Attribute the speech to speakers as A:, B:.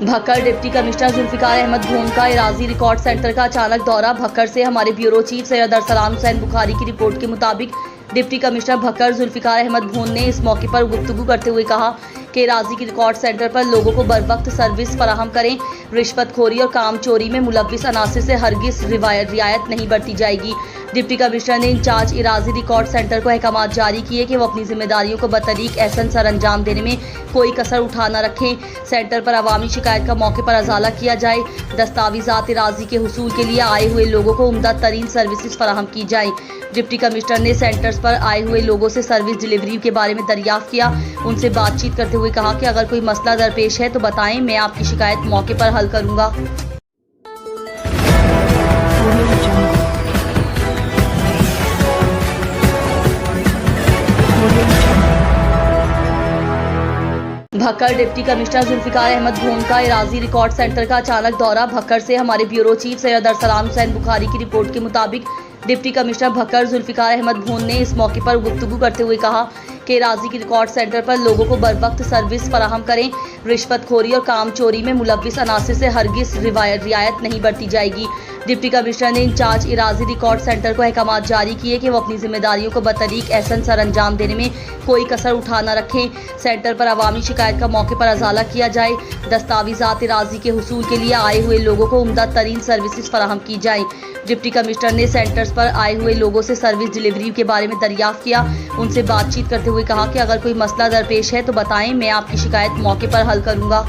A: भक्कड़ deputy commissioner Zulfikar Ahmad भून का एराजी record centre का अचानक दौरा। भक्कड़ से हमारे ब्यूरो चीफ सैयद अरसलान हुसैन बुखारी की रिपोर्ट के मुताबिक डिप्टी कमिश्नर भक्कड़ जुल्फिकार अहमद भून ने इस मौके पर गुफ्तगू करते हुए कहा कि एराजी की रिकॉर्ड सेंटर पर लोगों को बरवक्त सर्विस फराहम करें। रिश्वतखोरी और काम चोरी में मुलव्विस अनासिर से हरगिज रियायत नहीं बरती जाएगी। डिप्टी कमिश्नर ने इंचार्ज एराजी रिकॉर्ड सेंटर को अहकामात जारी किए कि वो अपनी जिम्मेदारियों को बतरीक एहसन सर अंजाम देने में कोई कसर उठा न रखें। सेंटर पर अवामी शिकायत का मौके पर अजाला किया जाए। दस्तावेजात एराजी के हुसूल के लिए आए हुए लोगों को उम्दा तरीन सर्विसेज फराहम की जाए। डिप्टी कमिश्नर ने सेंटर्स पर आए हुए लोगों से सर्विस डिलीवरी के बारे में दरियाफ्त किया। उनसे बातचीत करते हुए कहा कि अगर कोई मसला दरपेश है तो बताएं, मैं आपकी शिकायत मौके पर हल करूंगा। भक्कड़ डिप्टी कमिश्नर जुल्फिकार अहमद भून का एराजी रिकॉर्ड सेंटर का अचानक दौरा। भक्कड़ से हमारे ब्यूरो चीफ सैयद अरसलान हुसैन बुखारी की रिपोर्ट के मुताबिक डिप्टी कमिश्नर भक्कड़ जुल्फिकार अहमद भून ने इस मौके पर गुफ्तगू करते हुए कहा कि एराजी की रिकॉर्ड सेंटर पर लोगों को बरवक्त सर्विस फराहम करें। रिश्वतखोरी और काम चोरी में मुलव्विस अनासिर से हरगिज रियायत नहीं बरती जाएगी। डिप्टी कमिश्नर ने इंचार्ज एराजी रिकॉर्ड सेंटर को अहकामात जारी किए कि वो अपनी जिम्मेदारियों को बतरीक एहसन सर अंजाम देने में कोई कसर उठा न रखें। सेंटर पर अवामी शिकायत का मौके पर अजाला किया जाए। दस्तावेजात एराजी के हुसूल के लिए आए हुए लोगों को उम्दा तरीन सर्विसेज फराहम की जाए। डिप्टी कमिश्नर ने सेंटर्स पर आए हुए लोगों से सर्विस डिलीवरी के बारे में दरियाफ्त किया। उनसे बातचीत करते हुए कहा कि अगर कोई मसला दरपेश है तो बताएं, मैं आपकी शिकायत मौके पर हल करूंगा।